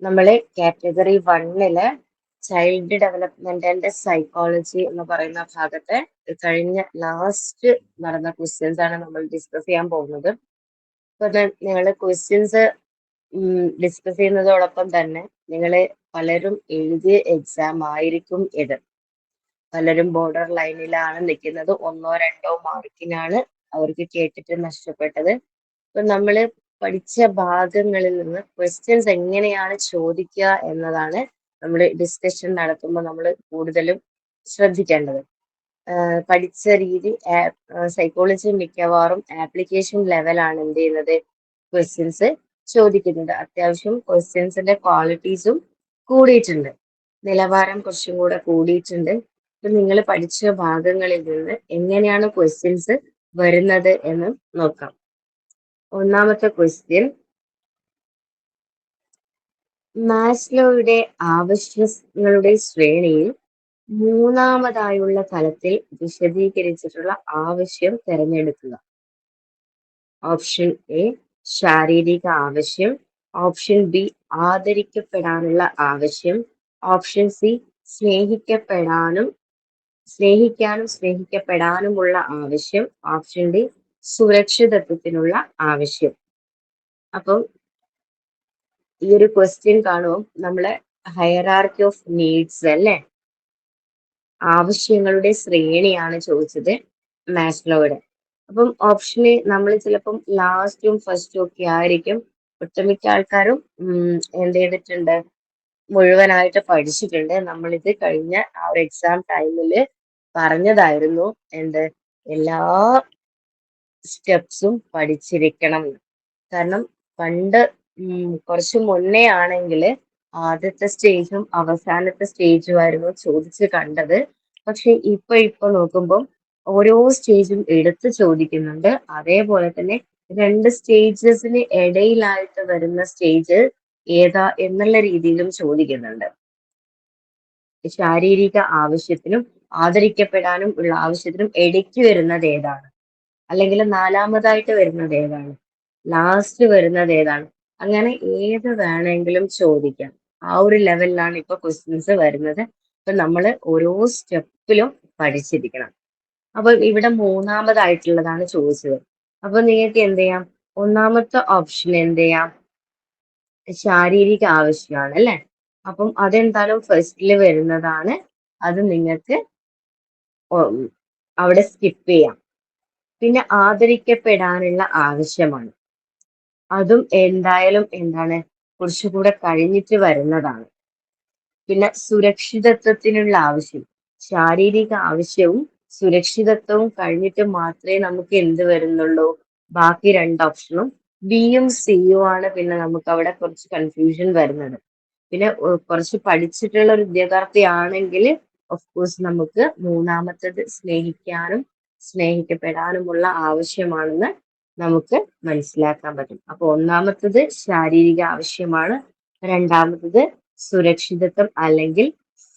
നമ്മള് category 1 child development and psychology എന്ന് പറയുന്ന ഭാഗത്തെ കഴിഞ്ഞ ലാസ്റ്റ് നടന്ന ക്വസ്റ്റ്യൻസ് ആണ് നമ്മൾ ഡിസ്കസ് ചെയ്യാൻ പോകുന്നത്. അപ്പൊ നിങ്ങൾ ക്വസ്റ്റ്യൻസ് ഡിസ്കസ് ചെയ്യുന്നതോടൊപ്പം തന്നെ നിങ്ങൾ പലരും എഴുതിയ എക്സാം ആയിരിക്കും ഇത്. പലരും ബോർഡർ ലൈനിലാണ് നിൽക്കുന്നത്. 1-2 മാർക്കിനാണ് അവർക്ക് കേട്ടിട്ട് നഷ്ടപ്പെട്ടത്. അപ്പൊ നമ്മള് പഠിച്ച ഭാഗങ്ങളിൽ നിന്ന് ക്വസ്റ്റ്യൻസ് എങ്ങനെയാണ് ചോദിക്കുക എന്നതാണ് നമ്മൾ ഡിസ്കഷൻ നടത്തുമ്പോൾ നമ്മൾ കൂടുതലും ശ്രദ്ധിക്കേണ്ടത്. പഠിച്ച രീതി സൈക്കോളജി മിക്കവാറും ആപ്ലിക്കേഷൻ ലെവലാണ് എന്ത് ചെയ്യുന്നത്, ക്വസ്റ്റ്യൻസ് ചോദിക്കുന്നത്. അത്യാവശ്യം ക്വസ്റ്റ്യൻസിന്റെ ക്വാളിറ്റീസും കൂടിയിട്ടുണ്ട്, നിലവാരം കുറച്ചും കൂടെ കൂടിയിട്ടുണ്ട്. അപ്പൊ നിങ്ങൾ പഠിച്ച ഭാഗങ്ങളിൽ നിന്ന് എങ്ങനെയാണ് ക്വസ്റ്റ്യൻസ് വരുന്നത് എന്ന് നോക്കാം. ഒന്നാമത്തെ ക്വസ്റ്റ്യൻ, മാസ്ലോയുടെ ആവശ്യങ്ങളുടെ ശ്രേണിയിൽ മൂന്നാമതായുള്ള തലത്തിൽ വിശദീകരിച്ചിട്ടുള്ള ആവശ്യം തിരഞ്ഞെടുക്കുക. ഓപ്ഷൻ എ ശാരീരിക ആവശ്യം, ഓപ്ഷൻ ബി ആദരിക്കപ്പെടാനുള്ള ആവശ്യം, ഓപ്ഷൻ സി സ്നേഹിക്കാനും സ്നേഹിക്കപ്പെടാനുമുള്ള ആവശ്യം, ഓപ്ഷൻ ഡി സുരക്ഷിതത്വത്തിനുള്ള ആവശ്യം. അപ്പം ഈ ഒരു ക്വസ്റ്റ്യൻ കാണുമ്പോൾ നമ്മളെ ഹയറാർക്കി ഓഫ് നീഡ്സ് അല്ലെ, ആവശ്യങ്ങളുടെ ശ്രേണിയാണ് ചോദിച്ചത് മാസ്ലോയുടെ. അപ്പം ഓപ്ഷന് നമ്മൾ ചിലപ്പം ലാസ്റ്റും ഫസ്റ്റും ഒക്കെ ആയിരിക്കും. ഒട്ടുമിക്ക ആൾക്കാരും എന്ത് ചെയ്തിട്ടുണ്ട്, മുഴുവനായിട്ട് പഠിച്ചിട്ടുണ്ട്. നമ്മളിത് കഴിഞ്ഞ ആ ഒരു എക്സാം ടൈമില് പറഞ്ഞതായിരുന്നു, എന്ത് എല്ലാ സ്റ്റെപ്സും പഠിച്ചിരിക്കണം. കാരണം പണ്ട് കുറച്ച് മുന്നേ ആണെങ്കിൽ ആദ്യത്തെ സ്റ്റേജും അവസാനത്തെ സ്റ്റേജും ആയിരുന്നു ചോദിച്ച് കണ്ടത്. പക്ഷെ ഇപ്പൊ നോക്കുമ്പോൾ ഓരോ സ്റ്റേജും എടുത്ത് ചോദിക്കുന്നുണ്ട്. അതേപോലെ തന്നെ 2 സ്റ്റേജസിന് ഇടയിലായിട്ട് വരുന്ന സ്റ്റേജ് ഏതാ എന്നുള്ള രീതിയിലും ചോദിക്കുന്നുണ്ട്. ശാരീരിക ആവശ്യത്തിനും ആദരിക്കപ്പെടാനും ഉള്ള ആവശ്യത്തിനും ഇടയ്ക്ക് വരുന്നത് ഏതാണ്, അല്ലെങ്കിൽ 4മതായിട്ട് വരുന്നത് ഏതാണ്, ലാസ്റ്റ് വരുന്നത് ഏതാണ്, അങ്ങനെ ഏത് വേണമെങ്കിലും ചോദിക്കാം. ആ ഒരു ലെവലിലാണ് ഇപ്പൊ ക്വസ്റ്റ്യൻസ് വരുന്നത്. അപ്പൊ നമ്മൾ ഓരോ സ്റ്റെപ്പിലും പഠിച്ചിരിക്കണം. അപ്പൊ ഇവിടെ മൂന്നാമതായിട്ടുള്ളതാണ് ചോദിച്ചത്. അപ്പൊ നിങ്ങൾക്ക് എന്ത് ചെയ്യാം, ഒന്നാമത്തെ ഓപ്ഷൻ എന്ത് ചെയ്യാം, ശാരീരിക ആവശ്യമാണ് അല്ലെ. അപ്പം അതെന്തായാലും ഫസ്റ്റില് വരുന്നതാണ്. അത് നിങ്ങൾക്ക് അവിടെ സ്കിപ്പ് ചെയ്യാം. പിന്നെ ആദരിക്കപ്പെടാനുള്ള ആവശ്യമാണ്, അതും എന്തായാലും എന്താണ് കുറച്ചുകൂടെ കഴിഞ്ഞിട്ട് വരുന്നതാണ്. പിന്നെ സുരക്ഷിതത്വത്തിനുള്ള ആവശ്യം, ശാരീരിക ആവശ്യവും സുരക്ഷിതത്വവും കഴിഞ്ഞിട്ട് മാത്രമേ നമുക്ക് എന്ത് വരുന്നുള്ളൂ, ബാക്കി 2 ഓപ്ഷനും ബിയും സിയും ആണ്. പിന്നെ നമുക്ക് അവിടെ കുറച്ച് കൺഫ്യൂഷൻ വരുന്നത്. പിന്നെ കുറച്ച് പഠിച്ചിട്ടുള്ള ഒരു വിദ്യാർത്ഥി ആണെങ്കിൽ ഓഫ് കോഴ്സ് നമുക്ക് മൂന്നാമത്തത് സ്നേഹിക്കാനും സ്നേഹിക്കപ്പെടാനുമുള്ള ആവശ്യമാണെന്ന് നമുക്ക് മനസ്സിലാക്കാൻ പറ്റും. അപ്പൊ ഒന്നാമത്തത് ശാരീരിക ആവശ്യമാണ്, രണ്ടാമത്തത് സുരക്ഷിതത്വം അല്ലെങ്കിൽ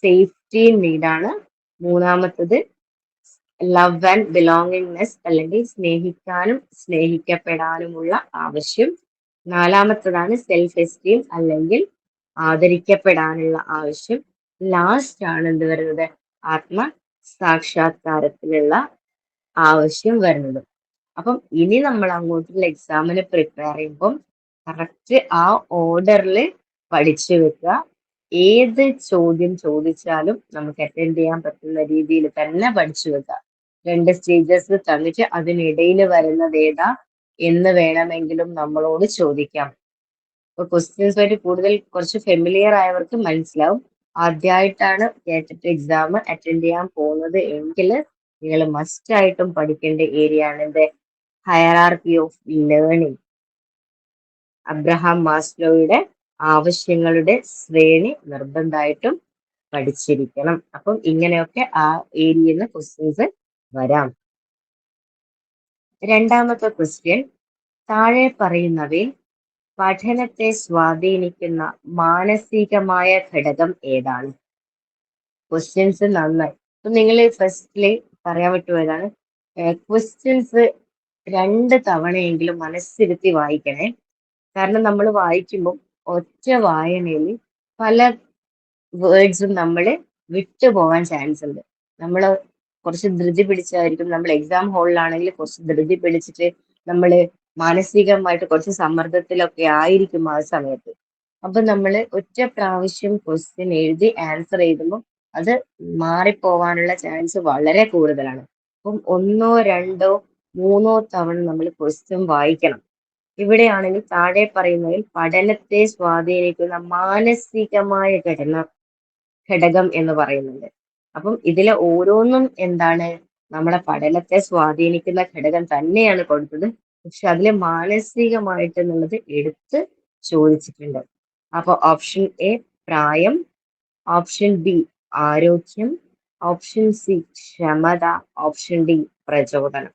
സേഫ്റ്റി നീഡാണ്, മൂന്നാമത്തത് ലവ് ആൻഡ് ബിലോങ്ങിങ്നെസ് അല്ലെങ്കിൽ സ്നേഹിക്കാനും സ്നേഹിക്കപ്പെടാനുമുള്ള ആവശ്യം, നാലാമത്തതാണ് സെൽഫ് എസ്റ്റീം അല്ലെങ്കിൽ ആദരിക്കപ്പെടാനുള്ള ആവശ്യം, ലാസ്റ്റ് ആണ് എന്ത് വരുന്നത്, ആത്മ സാക്ഷാത്കാരത്തിനുള്ള ആവശ്യം വരുന്നത്. അപ്പം ഇനി നമ്മൾ അങ്ങോട്ടുള്ള എക്സാമിന് പ്രിപ്പയർ ചെയ്യുമ്പം കറക്റ്റ് ആ ഓർഡറിൽ പഠിച്ചു വെക്കുക. ഏത് ചോദ്യം ചോദിച്ചാലും നമുക്ക് അറ്റൻഡ് ചെയ്യാൻ പറ്റുന്ന രീതിയിൽ തന്നെ പഠിച്ചു വെക്കുക. 2 സ്റ്റേജസ് തന്നിട്ട് അതിനിടയിൽ വരുന്നത് ഏതാ എന്ന് വേണമെങ്കിലും നമ്മളോട് ചോദിക്കാം. ഇപ്പൊ ക്വസ്റ്റ്യൻസ് ആയിട്ട് കൂടുതൽ കുറച്ച് ഫെമിലിയർ ആയവർക്ക് മനസ്സിലാവും. ആദ്യമായിട്ടാണ് കേട്ടിട്ട് എക്സാം അറ്റൻഡ് ചെയ്യാൻ പോകുന്നത് എങ്കിൽ നിങ്ങൾ മസ്റ്റ് ആയിട്ടും പഠിക്കേണ്ട ഏരിയ ആണ് എന്ത്, ഹയറാർക്കി ഓഫ് ലേണിംഗ്, അബ്രഹാം മാസ്ലോയുടെ ആവശ്യങ്ങളുടെ ശ്രേണി നിർബന്ധമായിട്ടും പഠിച്ചിരിക്കണം. അപ്പം ഇങ്ങനെയൊക്കെ ആ ഏരിയയിൽ നിന്ന് ക്വസ്റ്റ്യൻസ് വരാം. രണ്ടാമത്തെ ക്വസ്റ്റ്യൻ, താഴെ പറയുന്നവയിൽ പഠനത്തെ സ്വാധീനിക്കുന്ന മാനസികമായ ഘടകം ഏതാണ്? ക്വസ്റ്റ്യൻസ് നന്നായി. അപ്പൊ നിങ്ങൾ ഫസ്റ്റില് പറയാൻ പറ്റുമോ ഏതാണ് ക്വസ്റ്റ്യൻസ് 2 തവണയെങ്കിലും മനസ്സിരുത്തി വായിക്കണേ. കാരണം നമ്മൾ വായിക്കുമ്പോൾ ഒറ്റ വായനയിൽ പല വേർഡ്സും നമ്മൾ വിട്ടുപോകാൻ ചാൻസ് ഉണ്ട്. നമ്മൾ കുറച്ച് ധൃതി പിടിച്ചായിരിക്കും, നമ്മൾ എക്സാം ഹാളിലാണെങ്കിൽ കുറച്ച് ധൃതി പിടിച്ചിട്ട് നമ്മൾ മാനസികമായിട്ട് കുറച്ച് സമ്മർദ്ദത്തിലൊക്കെ ആയിരിക്കും ആ സമയത്ത്. അപ്പൊ നമ്മൾ ഒറ്റ പ്രാവശ്യം ക്വസ്റ്റ്യൻ എഴുതി ആൻസർ എഴുതുമ്പോൾ അത് മാറിപ്പോവാനുള്ള ചാൻസ് വളരെ കൂടുതലാണ്. അപ്പം ഒന്നോ രണ്ടോ മൂന്നോ തവണ നമ്മൾ ക്വസ്റ്റ്യൻ വായിക്കണം. ഇവിടെയാണെങ്കിൽ താഴെ പറയുന്നതിൽ പഠനത്തെ സ്വാധീനിക്കുന്ന മാനസികമായ ഘടകം എന്ന് പറയുന്നുണ്ട്. അപ്പം ഇതിലെ ഓരോന്നും എന്താണ്, നമ്മളെ പഠനത്തെ സ്വാധീനിക്കുന്ന ഘടകം തന്നെയാണ് കൊടുത്തത്. പക്ഷെ അതിലെ മാനസികമായിട്ട് എന്നുള്ളത് എടുത്ത് ചോദിച്ചിട്ടുണ്ട്. അപ്പൊ ഓപ്ഷൻ എ പ്രായം, ഓപ്ഷൻ ബി ആരോഗ്യം, ഓപ്ഷൻ സി ക്ഷമത, ഓപ്ഷൻ ഡി പ്രചോദനം.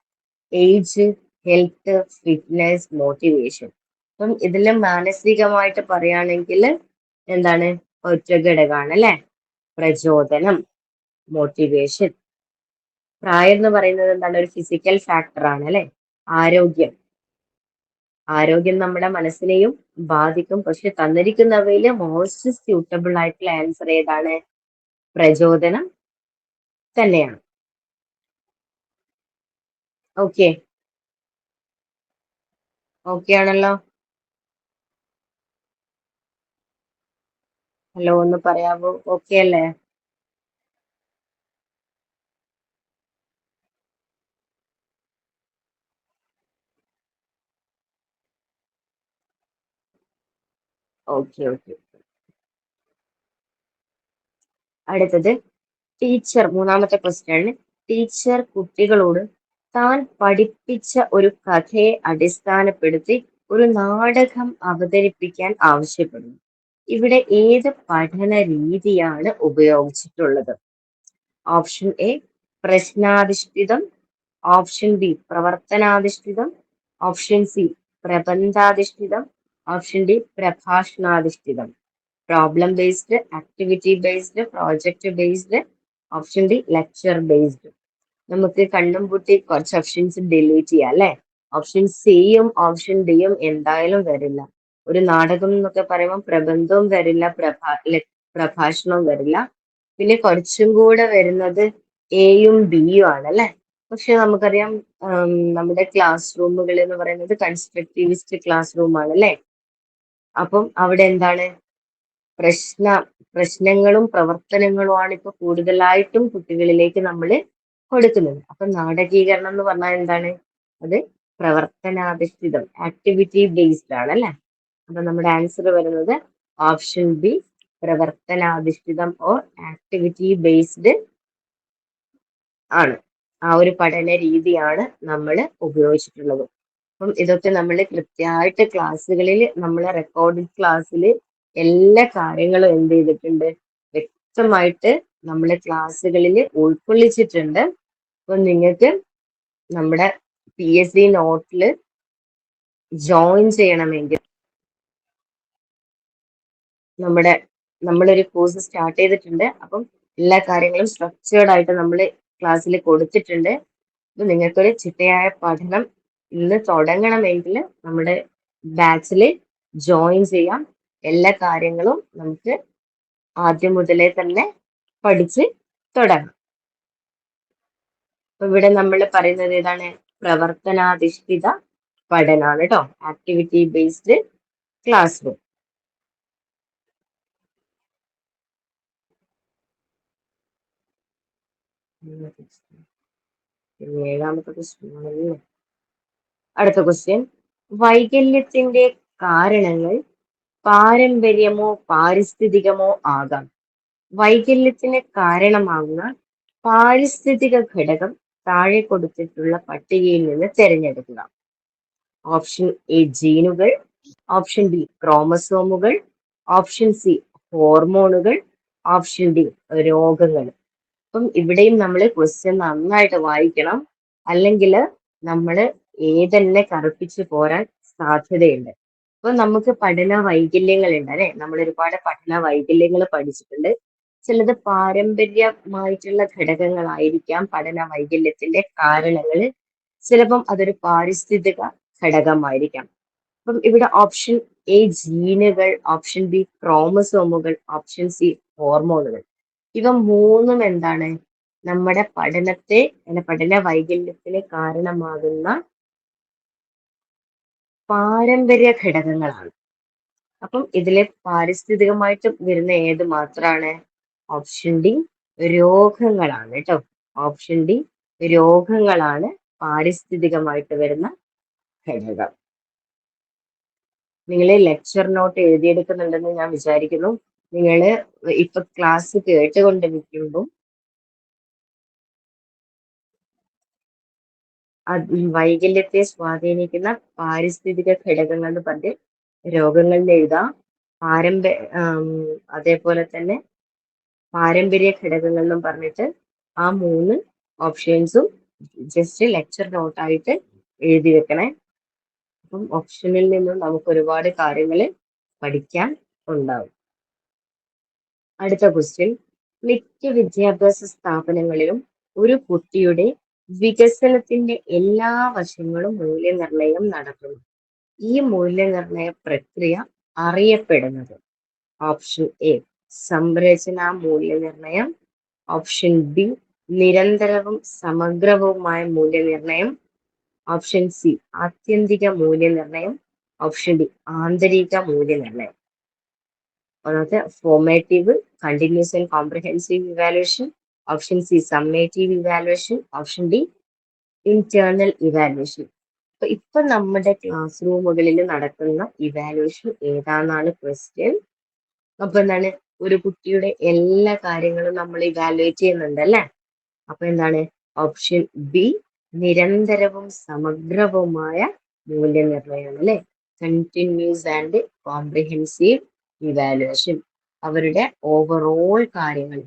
Age, health, fitness, motivation. അപ്പം ഇതിൽ മാനസികമായിട്ട് പറയുകയാണെങ്കിൽ എന്താണ്, ഒറ്റ ഘടകമാണ് അല്ലെ, പ്രചോദനം, മോട്ടിവേഷൻ. പ്രായം എന്ന് പറയുന്നത് എന്താണ്, ഒരു ഫിസിക്കൽ ഫാക്ടർ ആണ് അല്ലെ. ആരോഗ്യം, ആരോഗ്യം നമ്മുടെ മനസ്സിനെയും ബാധിക്കും. പക്ഷെ തന്നിരിക്കുന്നവയിൽ മോസ്റ്റ് സ്യൂട്ടബിൾ ആയിട്ടുള്ള ആൻസർ ഏതാണ്, പ്രചോദനം തന്നെയാണ്. ഓക്കെ, ഓക്കെ ആണല്ലോ. ഹലോ ഒന്ന് പറയാവോ, ഓക്കെ അല്ലേ? Okay okay. അടുത്തത് ടീച്ചർ, മൂന്നാമത്തെ ക്വസ്റ്റ്യൻ ആണ്. ടീച്ചർ കുട്ടികളോട് താൻ പഠിപ്പിച്ച ഒരു കഥയെ അടിസ്ഥാനപ്പെടുത്തി ഒരു നാടകം അവതരിപ്പിക്കാൻ ആവശ്യപ്പെടുന്നു. ഇവിടെ ഏത് പഠന രീതിയാണ് ഉപയോഗിച്ചിട്ടുള്ളത്? ഓപ്ഷൻ എ പ്രശ്നാധിഷ്ഠിതം, ഓപ്ഷൻ ബി പ്രവർത്തനാധിഷ്ഠിതം, ഓപ്ഷൻ സി പ്രബന്ധാധിഷ്ഠിതം, ഓപ്ഷൻ ഡി പ്രഭാഷണാധിഷ്ഠിതം. Problem based, activity based, project based, option D lecture based. നമുക്ക് കണ്ണും പൂട്ടി കുറച്ച് ഓപ്ഷൻസ് ഡിലീറ്റ് ചെയ്യാം അല്ലെ. ഓപ്ഷൻ സിയും ഓപ്ഷൻ ഡിയും എന്തായാലും വരില്ല. ഒരു നാടകം എന്നൊക്കെ പറയുമ്പോൾ പ്രബന്ധവും വരില്ല, പ്രഭാഷണവും വരില്ല. പിന്നെ കുറച്ചും കൂടെ വരുന്നത് എയും ബിയും ആണ് അല്ലെ. പക്ഷെ നമുക്കറിയാം നമ്മുടെ ക്ലാസ് റൂമുകൾ എന്ന് പറയുന്നത് കൺസ്ട്രക്റ്റിവിസ്റ്റ് ക്ലാസ് റൂം ആണ് അല്ലെ. അപ്പം അവിടെ എന്താണ്, പ്രശ്ന പ്രശ്നങ്ങളും പ്രവർത്തനങ്ങളുമാണ് ഇപ്പൊ കൂടുതലായിട്ടും കുട്ടികളിലേക്ക് നമ്മൾ കൊടുക്കുന്നത്. അപ്പൊ നാടകീകരണം എന്ന് പറഞ്ഞാൽ എന്താണ്, അത് പ്രവർത്തനാധിഷ്ഠിതം, ആക്ടിവിറ്റി ബേസ്ഡ് ആണ് അല്ലെ. അപ്പൊ നമ്മുടെ ആൻസർ വരുന്നത് ഓപ്ഷൻ ബി പ്രവർത്തനാധിഷ്ഠിതം ഓർ ആക്ടിവിറ്റി ബേസ്ഡ് ആണ്. ആ ഒരു പഠന രീതിയാണ് നമ്മൾ ഉപയോഗിച്ചിട്ടുള്ളത്. അപ്പം ഇതൊക്കെ നമ്മൾ കൃത്യമായിട്ട് ക്ലാസ്സുകളിൽ, നമ്മളെ റെക്കോർഡഡ് ക്ലാസ്സിൽ എല്ലാ കാര്യങ്ങളും എന്ത് ചെയ്തിട്ടുണ്ട്, വ്യക്തമായിട്ട് നമ്മളെ ക്ലാസ്സുകളിൽ ഉൾക്കൊള്ളിച്ചിട്ടുണ്ട്. അപ്പം നിങ്ങൾക്ക് നമ്മുടെ PSC നോട്ടിൽ ജോയിൻ ചെയ്യണമെങ്കിൽ നമ്മളൊരു കോഴ്സ് സ്റ്റാർട്ട് ചെയ്തിട്ടുണ്ട്. അപ്പം എല്ലാ കാര്യങ്ങളും സ്ട്രക്ചേർഡ് ആയിട്ട് നമ്മൾ ക്ലാസ്സിൽ കൊടുത്തിട്ടുണ്ട്. അപ്പൊ നിങ്ങൾക്കൊരു ചിട്ടയായ പഠനം ഇന്ന് തുടങ്ങണമെങ്കിൽ നമ്മുടെ ബാച്ചിൽ ജോയിൻ ചെയ്യാം. എല്ലാ കാര്യങ്ങളും നമുക്ക് ആദ്യം മുതലേ തന്നെ പഠിച്ച് തുടങ്ങാം. അപ്പൊ ഇവിടെ നമ്മൾ പറയുന്നത് ഏതാണ്, പ്രവർത്തനാധിഷ്ഠിത പഠനമാണ് കേട്ടോ, ആക്ടിവിറ്റി ബേസ്ഡ് ക്ലാസ് റൂം. ഏഴാമത്തെ ക്വസ്റ്റ്യൻ. അടുത്ത ക്വസ്റ്റ്യൻ, വൈകല്യത്തിന്റെ കാരണങ്ങൾ പാരമ്പര്യമോ പാരിസ്ഥിതികമോ ആകാം. വൈകല്യത്തിന് കാരണമാകുന്ന പാരിസ്ഥിതിക ഘടകം താഴെ കൊടുത്തിട്ടുള്ള പട്ടികയിൽ നിന്ന് തിരഞ്ഞെടുക്കുക. ഓപ്ഷൻ എ ജീനുകൾ, ഓപ്ഷൻ ബി ക്രോമസോമുകൾ, ഓപ്ഷൻ സി ഹോർമോണുകൾ, ഓപ്ഷൻ ഡി രോഗങ്ങൾ. അപ്പം ഇവിടെയും നമ്മൾ ക്വസ്റ്റ്യൻ നന്നായിട്ട് വായിക്കണം, അല്ലെങ്കിൽ നമ്മൾ ഏതെന്നെ കറുപ്പിച്ച് പോരാൻ സാധ്യതയുണ്ട്. അപ്പൊ നമുക്ക് പഠന വൈകല്യങ്ങൾ ഉണ്ട് അല്ലെ, നമ്മൾ ഒരുപാട് പഠന വൈകല്യങ്ങൾ പഠിച്ചിട്ടുണ്ട്. ചിലത് പാരമ്പര്യമായിട്ടുള്ള ഘടകങ്ങളായിരിക്കാം പഠന വൈകല്യത്തിന്റെ കാരണങ്ങൾ. ചിലപ്പം അതൊരു പാരിസ്ഥിതിക ഘടകമായിരിക്കാം. അപ്പം ഇവിടെ ഓപ്ഷൻ എ ജീനുകൾ, ഓപ്ഷൻ ബി ക്രോമസോമുകൾ, ഓപ്ഷൻ സി ഹോർമോണുകൾ. ഇവ മൂന്നും എന്താണ്? നമ്മുടെ പഠനത്തെ പഠന വൈകല്യത്തിന് കാരണമാകുന്ന പാരമ്പര്യ ഘടകങ്ങളാണ്. അപ്പം ഇതിലെ പാരിസ്ഥിതികമായിട്ട് വരുന്ന ഏത് മാത്രമാണ്? ഓപ്ഷൻ ഡി രോഗങ്ങളാണ് കേട്ടോ. ഓപ്ഷൻ ഡി രോഗങ്ങളാണ് പാരിസ്ഥിതികമായിട്ട് വരുന്ന ഘടകം. നിങ്ങൾ ലെക്ചർ നോട്ട് എഴുതിയെടുക്കുന്നുണ്ടെന്ന് ഞാൻ വിചാരിക്കുന്നു. നിങ്ങൾ ഇപ്പൊ ക്ലാസ് കേട്ടുകൊണ്ടിരിക്കുമ്പോൾ വൈകല്യത്തെ സ്വാധീനിക്കുന്ന പാരിസ്ഥിതിക ഘടകങ്ങൾ എന്ന് പറഞ്ഞ് രോഗങ്ങളിൽ എഴുതാം. അതേപോലെ തന്നെ പാരമ്പര്യ ഘടകങ്ങൾ എന്നും പറഞ്ഞിട്ട് ആ 3 ഓപ്ഷൻസും ജസ്റ്റ് ലെക്ചർ നോട്ടായിട്ട് എഴുതി വെക്കണേ. അപ്പം ഓപ്ഷനിൽ നിന്നും നമുക്ക് ഒരുപാട് കാര്യങ്ങൾ പഠിക്കാൻ ഉണ്ടാവും. അടുത്ത ക്വസ്റ്റ്യൻ, മിക്ക വിദ്യാഭ്യാസ സ്ഥാപനങ്ങളിലും ഒരു കുട്ടിയുടെ വികസനത്തിന്റെ എല്ലാ വശങ്ങളും മൂല്യനിർണ്ണയം നടത്തുന്നു. ഈ മൂല്യനിർണ്ണയ പ്രക്രിയ അറിയപ്പെടുന്നത്? ഓപ്ഷൻ എ സംരചനാ മൂല്യനിർണ്ണയം, ഓപ്ഷൻ ബി നിരന്തരവും സമഗ്രവുമായ മൂല്യനിർണ്ണയം, ഓപ്ഷൻ സി ആത്യന്തിക മൂല്യനിർണ്ണയം, ഓപ്ഷൻ ഡി ആന്തരിക മൂല്യനിർണ്ണയം. ഒന്നാമത്തെ formative, continuous and comprehensive evaluation, option C summative evaluation, option D internal evaluation. ഇപ്പൊ നമ്മുടെ ക്ലാസ് റൂമുകളിൽ നടക്കുന്ന ഇവാലുവേഷൻ ഏതാണെന്നാണ് ക്വസ്റ്റ്യൻ. അപ്പൊ എന്താണ്? ഒരു കുട്ടിയുടെ എല്ലാ കാര്യങ്ങളും നമ്മൾ ഇവാലുവേറ്റ് ചെയ്യുന്നുണ്ട് അല്ലെ? അപ്പൊ എന്താണ്? ഓപ്ഷൻ ബി നിരന്തരവും സമഗ്രവുമായ മൂല്യനിർണ്ണയമാണ് അല്ലെ? Continuous and comprehensive evaluation. അവരുടെ ഓവറോൾ കാര്യങ്ങൾ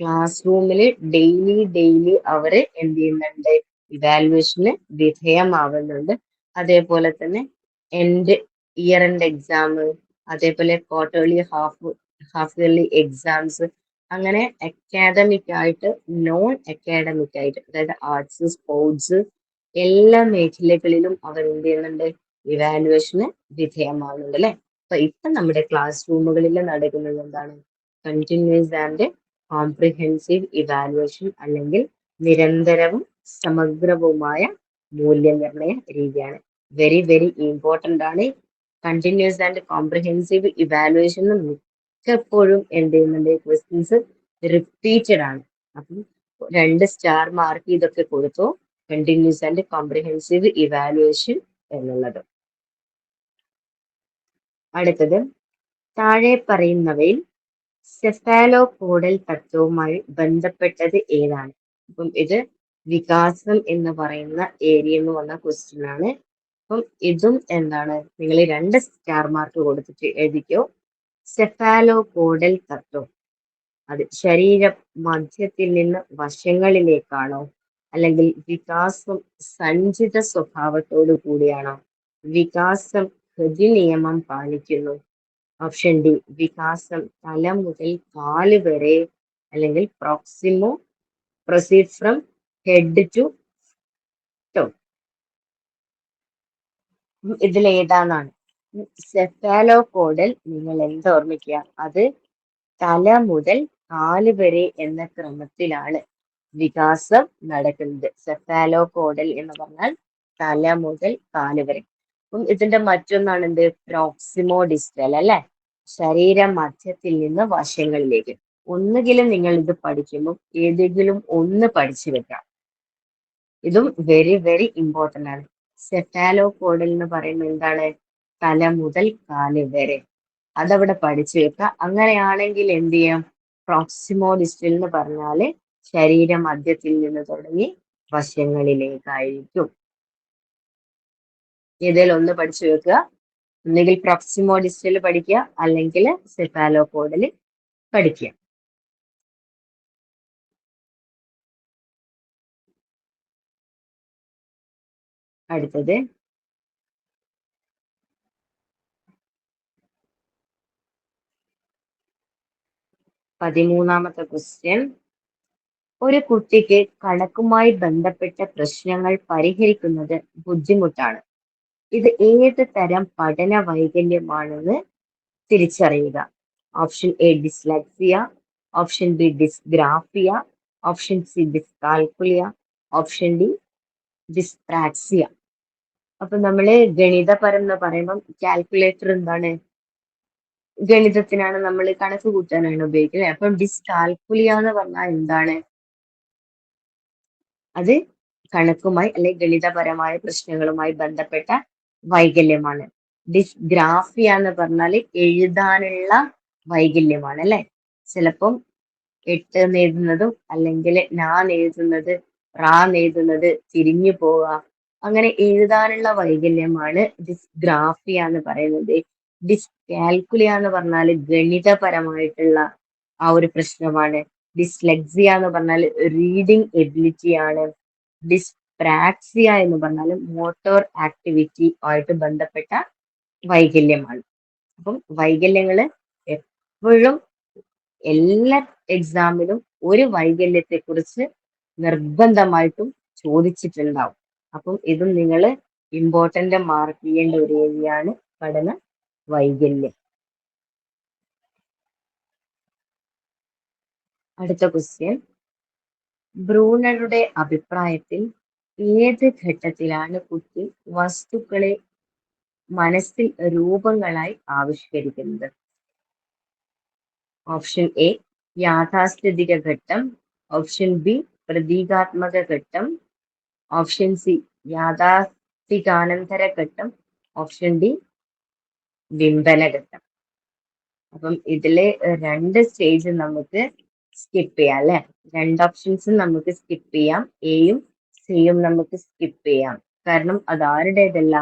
ക്ലാസ് റൂമിൽ ഡെയിലി അവര് എന്ത് ചെയ്യുന്നുണ്ട്? ഇവാലുവേഷന് വിധേയമാവുന്നുണ്ട്. അതേപോലെ തന്നെ ഇയർ എൻഡ് എക്സാം, അതേപോലെ ക്വാർട്ടർലി ഹാഫ് ഇയർലി എക്സാംസ്, അങ്ങനെ അക്കാഡമിക് ആയിട്ട് നോൺ അക്കാഡമിക് ആയിട്ട്, അതായത് ആർട്സ്, സ്പോർട്സ്, എല്ലാ മേഖലകളിലും അവർ എന്ത് ചെയ്യുന്നുണ്ട്? ഇവാലുവേഷന് വിധേയമാവുന്നുണ്ട് അല്ലെ? ഇപ്പൊ നമ്മുടെ ക്ലാസ് റൂമുകളിൽ നടക്കുന്നത് എന്താണ്? കണ്ടിന്യൂസ് ആൻഡ് കോംപ്രിഹെൻസീവ് ഇവാലുവേഷൻ, അല്ലെങ്കിൽ നിരന്തരവും സമഗ്രവുമായ മൂല്യനിർണ്ണയ രീതിയാണ്. വെരി വെരി ഇമ്പോർട്ടന്റ് ആണ്. കണ്ടിന്യൂസ് ആൻഡ് കോംപ്രിഹെൻസീവ് ഇവാലുവേഷൻ മിക്കപ്പോഴും എന്ത് ചെയ്യുന്നുണ്ട്? ക്വസ്റ്റ്യൻസ് റിപ്പീറ്റഡ് ആണ്. അപ്പം 2 സ്റ്റാർ മാർക്ക് ഇതൊക്കെ കൊടുത്തു, കണ്ടിന്യൂസ് ആൻഡ് കോംപ്രിഹെൻസീവ് ഇവാലുവേഷൻ എന്നുള്ളത്. അടുത്തത്, താഴെ പറയുന്നവയിൽ സെഫാലോപോഡൽ തത്വവുമായി ബന്ധപ്പെട്ടത് ഏതാണ്? അപ്പം ഇത് വികാസം എന്ന് പറയുന്ന ഏരിയ എന്ന് വന്ന ക്വസ്റ്റ്യൻ ആണ്. അപ്പം ഇതും എന്താണ്? നിങ്ങൾ 2 സ്റ്റാർ മാർക്ക് കൊടുത്തിട്ട് എഴുതിക്കോ. സെഫാലോപോഡൽ തത്വം അത് ശരീര മധ്യത്തിൽ നിന്ന് വശങ്ങളിലേക്കാണോ, അല്ലെങ്കിൽ വികാസം സഞ്ചിത സ്വഭാവത്തോടു കൂടിയാണോ, വികാസം ഹൃദയ നിയമം പാലിക്കുന്നു, ഓപ്ഷൻ ഡി വികാസം തല മുതൽ കാല് വരെ, അല്ലെങ്കിൽ proceed from head to toe. ഇതിൽ ഏതാണെന്നാണ്? സെഫാലോപോഡൽ നിങ്ങൾ എന്ത് ഓർമ്മിക്കുക? അത് തല മുതൽ കാല് വരെ എന്ന ക്രമത്തിലാണ് വികാസം നടക്കുന്നത്. സെഫാലോപോഡൽ എന്ന് പറഞ്ഞാൽ തല മുതൽ കാല് വരെ. അപ്പം ഇതിന്റെ മറ്റൊന്നാണ് എന്ത്? പ്രോക്സിമോ ഡിസ്റ്റൽ അല്ലെ? ശരീര മധ്യത്തിൽ നിന്ന് വശങ്ങളിലേക്ക്. ഒന്നുകിലും നിങ്ങൾ ഇത് പഠിക്കുമ്പോൾ ഏതെങ്കിലും ഒന്ന് പഠിച്ചു വെക്കാം. ഇതും വെരി വെരി ഇമ്പോർട്ടന്റ് ആണ്. സെഫാലോപോഡൽ എന്ന് പറയുന്നത് എന്താണ്? തല മുതൽ കാല് വരെ. അതവിടെ പഠിച്ചു വെക്കുക. അങ്ങനെയാണെങ്കിൽ എന്ത് ചെയ്യാം? പ്രോക്സിമോ ഡിസ്റ്റൽ എന്ന് പറഞ്ഞാല് ശരീര മധ്യത്തിൽ നിന്ന് തുടങ്ങി വശങ്ങളിലേക്കായിരിക്കും. ഏതേലും ഒന്ന് പഠിച്ചു വെക്കുക. ഒന്നുകിൽ പ്രോക്സിമോ ഡിസ്റ്റൽ പഠിക്കുക, അല്ലെങ്കിൽ സെഫാലോപോഡൽ പഠിക്കുക. അടുത്തത്, പതിമൂന്നാമത്തെ ക്വസ്റ്റ്യൻ, ഒരു കുട്ടിക്ക് കണക്കുമായി ബന്ധപ്പെട്ട പ്രശ്നങ്ങൾ പരിഹരിക്കുന്നത് ബുദ്ധിമുട്ടാണ്. ഇത് ഏത് തരം പഠന വൈകല്യമാണെന്ന് തിരിച്ചറിയുക. Option A dyslexia, option B dysgraphia, option C dyscalculia, option D dyspraxia. അപ്പൊ നമ്മള് ഗണിതപരം എന്ന് പറയുമ്പം കാൽക്കുലേറ്റർ എന്താണ്, ഗണിതത്തിനാണ്, നമ്മൾ കണക്ക് കൂട്ടാനാണ് ഉപയോഗിക്കുന്നത്. അപ്പം ഡിസ്കാൽക്കുലിയ എന്ന് പറഞ്ഞാൽ എന്താണ്? അത് കണക്കുമായി അല്ലെങ്കിൽ ഗണിതപരമായ പ്രശ്നങ്ങളുമായി ബന്ധപ്പെട്ട വൈകല്യമാണ്. ഡിസ്ഗ്രാഫിയ എന്ന് പറഞ്ഞാൽ എഴുതാനുള്ള വൈകല്യമാണ് അല്ലെ. ചിലപ്പം എട്ട് എന്ന് എഴുതുന്നതും അല്ലെങ്കിൽ നാൻ എഴുതുന്നത് റാന്ന് എഴുതുന്നത് തിരിഞ്ഞു പോവുക, അങ്ങനെ എഴുതാനുള്ള വൈകല്യമാണ് ഡിസ്ഗ്രാഫിയ എന്ന് പറയുന്നത്. ഡിസ്കാൽക്കുലിയ എന്ന് പറഞ്ഞാൽ ഗണിതപരമായിട്ടുള്ള ആ ഒരു പ്രശ്നമാണ്. ഡിസ്ലെക്സിയ എന്ന് പറഞ്ഞാൽ റീഡിങ് എബിലിറ്റി ആണ്. ഡിസ്പ്രാക്സിയ എന്ന് പറഞ്ഞാൽ മോട്ടോർ ആക്ടിവിറ്റി ആയിട്ട് ബന്ധപ്പെട്ട വൈകല്യമാണ്. അപ്പം വൈകല്യങ്ങള് എപ്പോഴും എല്ലാ എക്സാമിലും ഒരു വൈകല്യത്തെ കുറിച്ച് നിർബന്ധമായിട്ടും ചോദിച്ചിട്ടുണ്ടാവും. അപ്പം ഇതും നിങ്ങൾ ഇമ്പോർട്ടന്റ് മാർക്ക് ചെയ്യേണ്ട ഒരു ഏരിയയാണ് പഠന വൈകല്യം. അടുത്ത ക്വസ്റ്റ്യൻ, ബ്രൂണറുടെ അഭിപ്രായത്തിൽ ഏത് ഘട്ടത്തിലാണ് കുട്ടി വസ്തുക്കളെ മനസ്സിൽ രൂപങ്ങളായി ആവിഷ്കരിക്കുന്നത്? ഓപ്ഷൻ എ യാഥാസ്ഥിതിക ഘട്ടം, ഓപ്ഷൻ ബി പ്രതീകാത്മക ഘട്ടം, ഓപ്ഷൻ സി യാഥാസ്ഥികാനന്തര ഘട്ടം, ഓപ്ഷൻ ഡി ബിംബന ഘട്ടം. അപ്പം ഇതില് രണ്ട് സ്റ്റേജ് നമുക്ക് സ്കിപ്പ് ചെയ്യാം അല്ലെ. രണ്ട് ഓപ്ഷൻസും നമുക്ക് സ്കിപ്പ് ചെയ്യാം. എയും സിയും നമുക്ക് സ്കിപ്പ് ചെയ്യാം. കാരണം അത് ആരുടേതല്ല,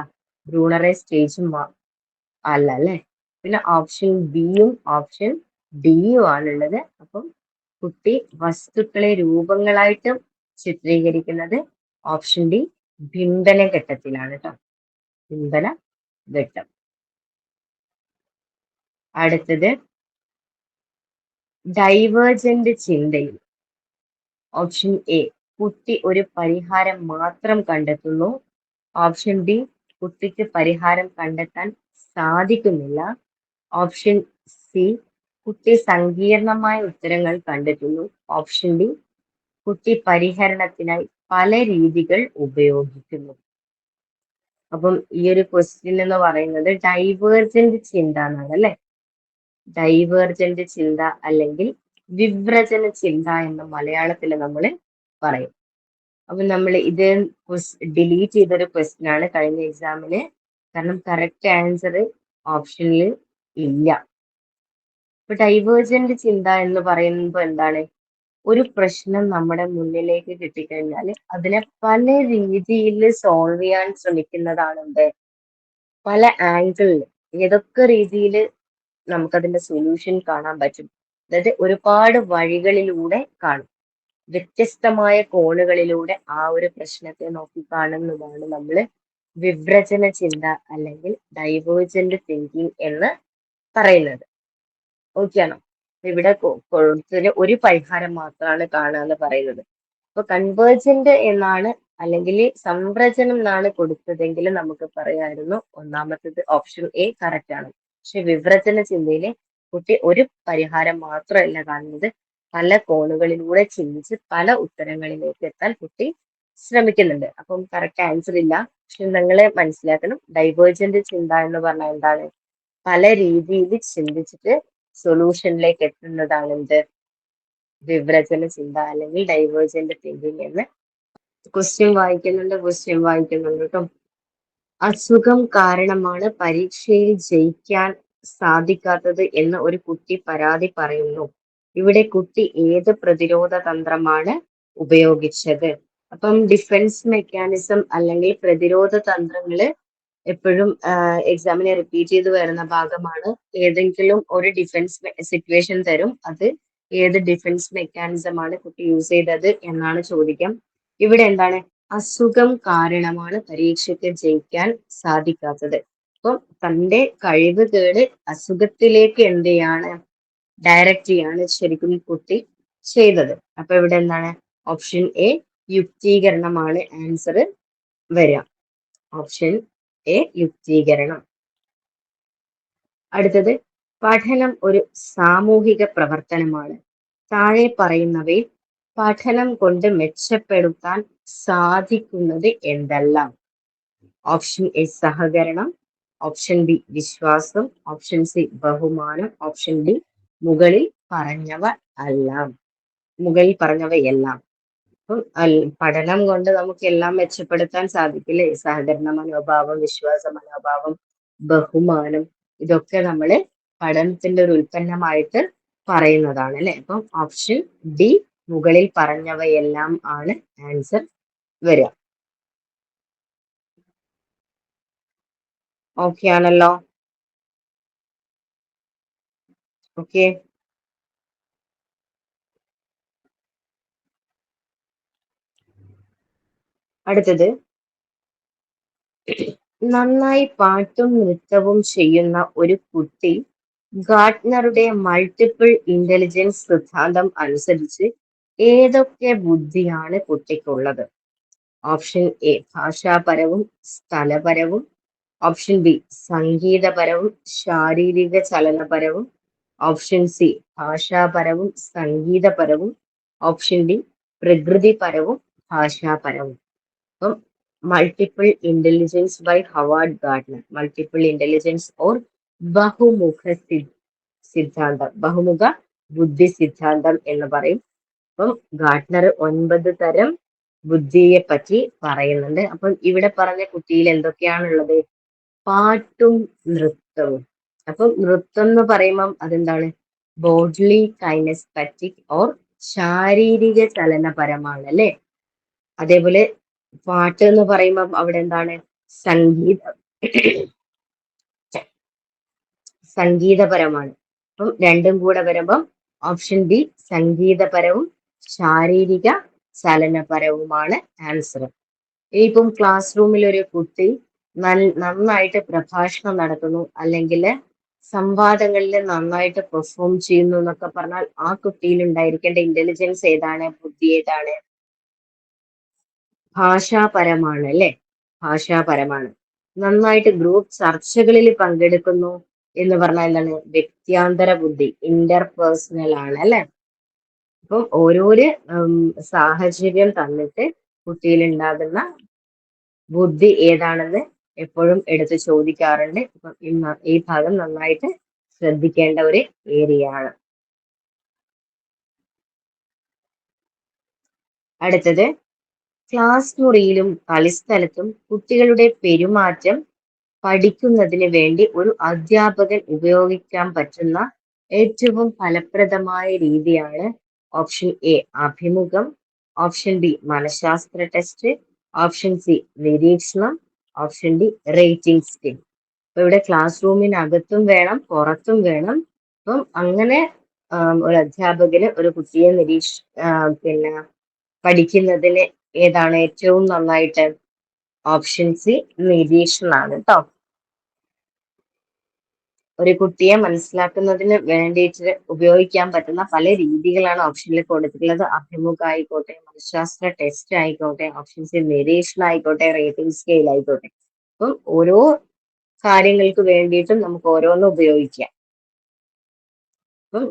ബ്രൂണറെ സ്റ്റേജും അല്ല അല്ലെ. പിന്നെ ഓപ്ഷൻ ബിയും ഓപ്ഷൻ ഡിയും ആണുള്ളത്. അപ്പം കുട്ടി വസ്തുക്കളെ രൂപങ്ങളായിട്ട് ചിത്രീകരിക്കുന്നത് ഓപ്ഷൻ ഡി ബിംബന ഘട്ടത്തിലാണ് കേട്ടോ. ബിംബന ഘട്ടം. അടുത്തത്, ഡൈവേർജന്റ് ചിന്തയിൽ ഓപ്ഷൻ എ കുട്ടി ഒരു പരിഹാരം മാത്രം കണ്ടെത്തുന്നു, ഓപ്ഷൻ ബി കുട്ടിക്ക് പരിഹാരം കണ്ടെത്താൻ സാധിക്കുന്നില്ല, ഓപ്ഷൻ സി കുട്ടി സങ്കീർണമായ ഉത്തരങ്ങൾ കണ്ടെത്തുന്നു, ഓപ്ഷൻ ഡി കുട്ടി പരിഹരണത്തിനായി പല രീതികൾ ഉപയോഗിക്കുന്നു. അപ്പം ഈ ഒരു ക്വസ്റ്റ്യൻ എന്ന് പറയുന്നത് ഡൈവേർജന്റ് ചിന്ത എന്നാണ് അല്ലെ. ഡൈവേർജന്റ് ചിന്ത അല്ലെങ്കിൽ വിവ്രജന ചിന്ത എന്ന് മലയാളത്തിൽ നമ്മൾ പറയും. അപ്പൊ നമ്മൾ ഇത് ഡിലീറ്റ് ചെയ്തൊരു ക്വസ്റ്റ്യൻ ആണ് കഴിഞ്ഞ എക്സാമിന്. കാരണം കറക്റ്റ് ആൻസർ ഓപ്ഷനിൽ ഇല്ല. ഇപ്പൊ ഡൈവേർജന്റ് ചിന്ത എന്ന് പറയുമ്പോൾ എന്താണ്, ഒരു പ്രശ്നം നമ്മുടെ മുന്നിലേക്ക് കിട്ടിക്കഴിഞ്ഞാൽ അതിനെ പല രീതിയിൽ സോൾവ് ചെയ്യാൻ ശ്രമിക്കുന്നതാണ് എന്ത്, പല ആംഗിളിൽ ഏതൊക്കെ രീതിയിൽ നമുക്കതിന്റെ സൊല്യൂഷൻ കാണാൻ പറ്റും. അതായത് ഒരുപാട് വഴികളിലൂടെ കാണും, വ്യത്യസ്തമായ കോണുകളിലൂടെ ആ ഒരു പ്രശ്നത്തെ നോക്കി കാണുന്നതാണ് നമ്മൾ വിവ്രജന ചിന്ത അല്ലെങ്കിൽ ഡൈവേർജന്റ് തിങ്കിങ് എന്ന് പറയുന്നത്. ഓക്കെ ആണോ? ഇവിടെ കൊടുത്തതിന് ഒരു പരിഹാരം മാത്രമാണ് കാണുക എന്ന് പറയുന്നത്. അപ്പൊ കൺവേർജന്റ് എന്നാണ് അല്ലെങ്കിൽ സംവ്രജനം എന്നാണ് കൊടുത്തതെങ്കിൽ നമുക്ക് പറയാമായിരുന്നു ഒന്നാമത്തത് ഓപ്ഷൻ എ കറക്റ്റ് ആണ്. പക്ഷെ വിവ്രജന ചിന്തയിലെ കുട്ടി ഒരു പരിഹാരം മാത്രമല്ല കാണുന്നത്, പല കോണുകളിലൂടെ ചിന്തിച്ച് പല ഉത്തരങ്ങളിലേക്ക് എത്താൻ കുട്ടി ശ്രമിക്കുന്നുണ്ട്. അപ്പം കറക്റ്റ് ആൻസർ ഇല്ല. പക്ഷെ നിങ്ങളെ മനസ്സിലാക്കണം, ഡൈവേർജന്റ് ചിന്ത എന്ന് പറഞ്ഞാൽ എന്താണ്, പല രീതിയിൽ ചിന്തിച്ചിട്ട് സൊല്യൂഷനിലേക്ക് എത്തുന്നതാണ് എന്ത്, വിവ്രജന ചിന്ത അല്ലെങ്കിൽ ഡൈവേർജന്റ് തിങ്കിങ് എന്ന്. ക്വസ്റ്റ്യൻ വായിക്കുന്നുണ്ട് കേട്ടോ. അസുഖം കാരണമാണ് പരീക്ഷയിൽ ജയിക്കാൻ സാധിക്കാത്തത് എന്ന് ഒരു കുട്ടി പരാതി പറയുന്നു. ഇവിടെ കുട്ടി ഏത് പ്രതിരോധ തന്ത്രമാണ് ഉപയോഗിച്ചത്? അപ്പം ഡിഫൻസ് മെക്കാനിസം അല്ലെങ്കിൽ പ്രതിരോധ തന്ത്രങ്ങള് എപ്പോഴും എക്സാമിനെ റിപ്പീറ്റ് ചെയ്ത് വരുന്ന ഭാഗമാണ്. ഏതെങ്കിലും ഒരു ഡിഫൻസ് സിറ്റുവേഷൻ തരും, അത് ഏത് ഡിഫൻസ് മെക്കാനിസം ആണ് കുട്ടി യൂസ് ചെയ്തത് എന്നാണ് ചോദിക്കാം. ഇവിടെ എന്താണ്, അസുഖം കാരണമാണ് പരീക്ഷയ്ക്ക് ജയിക്കാൻ സാധിക്കാത്തത്. അപ്പം തന്റെ കഴിവുകേട് അസുഖത്തിലേക്ക് എന്ത് ചെയ്യാണ്, ഡയറക്റ്റ് ചെയ്യാണ് ശരിക്കും കുട്ടി ചെയ്തത്. അപ്പൊ ഇവിടെ എന്താണ്, ഓപ്ഷൻ എ യുക്തീകരണമാണ് ആൻസർ വരിക. ഓപ്ഷൻ എ യുക്തീകരണം. അടുത്തത് പഠനം ഒരു സാമൂഹിക പ്രവർത്തനമാണ്. താഴെ പറയുന്നവയിൽ പഠനം കൊണ്ട് മെച്ചപ്പെടുത്താൻ സാധിക്കുന്നത് എന്തെല്ലാം? ഓപ്ഷൻ എ സഹകരണം, ഓപ്ഷൻ ബി വിശ്വാസം, ഓപ്ഷൻ സി ബഹുമാനം, ഓപ്ഷൻ ഡി മുകളിൽ പറഞ്ഞവയെല്ലാം. അപ്പം പഠനം കൊണ്ട് നമുക്ക് എല്ലാം മെച്ചപ്പെടുത്താൻ സാധിക്കില്ലേ? സഹകരണ മനോഭാവം, വിശ്വാസ മനോഭാവം, ബഹുമാനം, ഇതൊക്കെ നമ്മള് പഠനത്തിന്റെ ഒരു ഉൽപ്പന്നമായിട്ട് പറയുന്നതാണ് അല്ലെ. അപ്പം ഓപ്ഷൻ ഡി മുകളിൽ പറഞ്ഞവയെല്ലാം ആണ് ആൻസർ വരിക. ഓക്കെ ആണല്ലോ? ഓക്കെ. അടുത്തത് നന്നായി പാട്ടും നൃത്തവും ചെയ്യുന്ന ഒരു കുട്ടി ഗാർട്ട്നറുടെ മൾട്ടിപ്പിൾ ഇന്റലിജൻസ് സിദ്ധാന്തം അനുസരിച്ച് ഏതൊക്കെ ബുദ്ധിയാണ് കുട്ടിക്കുള്ളത്? ഓപ്ഷൻ എ ഭാഷാപരവും സ്ഥലപരവും, ഓപ്ഷൻ ബി സംഗീതപരവും ശാരീരിക ചലനപരവും, ഓപ്ഷൻ സി ഭാഷാപരവും സംഗീതപരവും, ഓപ്ഷൻ ഡി പ്രകൃതിപരവും ഭാഷാപരവും. അപ്പം multiple intelligence by Howard Gardner, multiple intelligence or ബഹുമുഖ സിദ്ധാന്തം, ബഹുമുഖ ബുദ്ധി സിദ്ധാന്തം എന്ന് പറയും. അപ്പം ഗാർട്ട്നർ 9 തരം ബുദ്ധിയെ പറ്റി പറയുന്നുണ്ട്. അപ്പം ഇവിടെ പറഞ്ഞ കുട്ടിയിൽ എന്തൊക്കെയാണുള്ളത്? പാട്ടും നൃത്തവും. അപ്പം നൃത്തം എന്ന് പറയുമ്പം അതെന്താണ്? ബോഡ്ലി കൈനസ്തറ്റിക് ഓർ ശാരീരിക ചലനപരമാണ് അല്ലെ. അതേപോലെ പാട്ട് എന്ന് പറയുമ്പം അവിടെ എന്താണ്? സംഗീതപരമാണ്. അപ്പം രണ്ടും കൂടെ വരുമ്പം ഓപ്ഷൻ ബി സംഗീതപരവും ശാരീരിക ചലനപരവുമാണ് ആൻസർ. ഇപ്പം ക്ലാസ് റൂമിൽ ഒരു കുട്ടി നന്നായിട്ട് പ്രഭാഷണം നടത്തുന്നു, അല്ലെങ്കിൽ സംവാദങ്ങളിൽ നന്നായിട്ട് പെർഫോം ചെയ്യുന്നു എന്നൊക്കെ പറഞ്ഞാൽ ആ കുട്ടിയിൽ ഉണ്ടായിരിക്കേണ്ട ഇന്റലിജൻസ് ഏതാണ്? ബുദ്ധി ഏതാണ്? ഭാഷാപരമാണ് അല്ലെ. ഭാഷാപരമാണ്. നന്നായിട്ട് ഗ്രൂപ്പ് ചർച്ചകളിൽ പങ്കെടുക്കുന്നു എന്ന് പറഞ്ഞാൽ എന്താണ്? വ്യക്തിയാന്തര ബുദ്ധി, ഇന്റർപേഴ്സണൽ ആണ് അല്ലെ. അപ്പം ഓരോരോ സാഹചര്യം തന്നിട്ട് കുട്ടിയിൽ ഉണ്ടാകുന്ന ബുദ്ധി ഏതാണെന്ന് എപ്പോഴും എടുത്ത് ചോദിക്കാറുണ്ട്. അപ്പം ഈ ഭാഗം നന്നായിട്ട് ശ്രദ്ധിക്കേണ്ട ഒരു ഏരിയ ആണ്. അടുത്തത് ക്ലാസ് മുറിയിലും കളിസ്ഥലത്തും കുട്ടികളുടെ പെരുമാറ്റം പഠിക്കുന്നതിന് വേണ്ടി ഒരു അധ്യാപകൻ ഉപയോഗിക്കാൻ പറ്റുന്ന ഏറ്റവും ഫലപ്രദമായ രീതിയാണ് ഓപ്ഷൻ എ അഭിമുഖം, ഓപ്ഷൻ ബി മനഃശാസ്ത്ര ടെസ്റ്റ്, ഓപ്ഷൻ സി നിരീക്ഷണം, ഓപ്ഷൻ ഡി റേറ്റിംഗ് സ്കെയിൽ. അപ്പൊ ഇവിടെ ക്ലാസ് റൂമിനകത്തും വേണം പുറത്തും വേണം. അപ്പം അങ്ങനെ ഒരു അധ്യാപകന് ഒരു കുട്ടിയെ പിന്നെ പഠിക്കുന്നതിന് ഏതാണ് ഏറ്റവും നന്നായിട്ട്? ഓപ്ഷൻ സി നിരീക്ഷണമാണ് കേട്ടോ. ഒരു കുട്ടിയെ മനസ്സിലാക്കുന്നതിന് വേണ്ടിയിട്ട് ഉപയോഗിക്കാൻ പറ്റുന്ന പല രീതികളാണ് ഓപ്ഷനിൽ കൊടുത്തിട്ടുള്ളത്. അഭിമുഖം ആയിക്കോട്ടെ, മനഃശാസ്ത്ര ടെസ്റ്റ് ആയിക്കോട്ടെ, ഓപ്ഷൻ സി നിരീക്ഷണം ആയിക്കോട്ടെ, റേറ്റിംഗ് സ്കെയിൽ ആയിക്കോട്ടെ. അപ്പം ഓരോ കാര്യങ്ങൾക്ക് വേണ്ടിയിട്ടും നമുക്ക് ഓരോന്നും ഉപയോഗിക്കാം. അപ്പം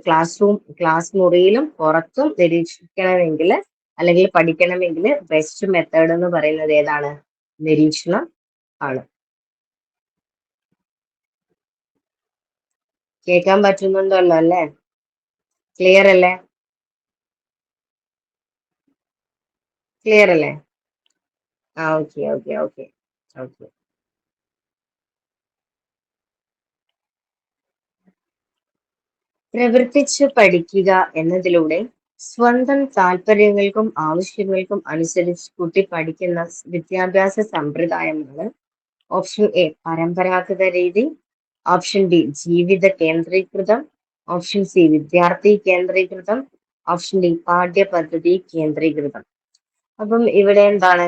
ക്ലാസ് മുറിയിലും പുറത്തും നിരീക്ഷിക്കണമെങ്കിൽ അല്ലെങ്കിൽ പഠിക്കണമെങ്കിൽ ബെസ്റ്റ് മെത്തേഡ് എന്ന് പറയുന്നത് ഏതാണ്? നിരീക്ഷണം ആണ്. കേൾക്കാൻ പറ്റുന്നുണ്ടല്ലോ അല്ലേ? ക്ലിയർ അല്ലേ? ക്ലിയർ അല്ലേ? Okay okay okay okay. പ്രവർത്തിച്ച് പഠിക്കുക എന്നതിലൂടെ സ്വന്തം താല്പര്യങ്ങൾക്കും ആവശ്യങ്ങൾക്കും അനുസരിച്ച് കുട്ടി പഠിക്കുന്ന വിദ്യാഭ്യാസ സമ്പ്രദായമാണ് ഓപ്ഷൻ എ പരമ്പരാഗത രീതി, ഓപ്ഷൻ ബി ജീവിത കേന്ദ്രീകൃതം, ഓപ്ഷൻ സി വിദ്യാർത്ഥി കേന്ദ്രീകൃതം, ഓപ്ഷൻ ഡി പാഠ്യപദ്ധതി കേന്ദ്രീകൃതം. അപ്പം ഇവിടെ എന്താണ്?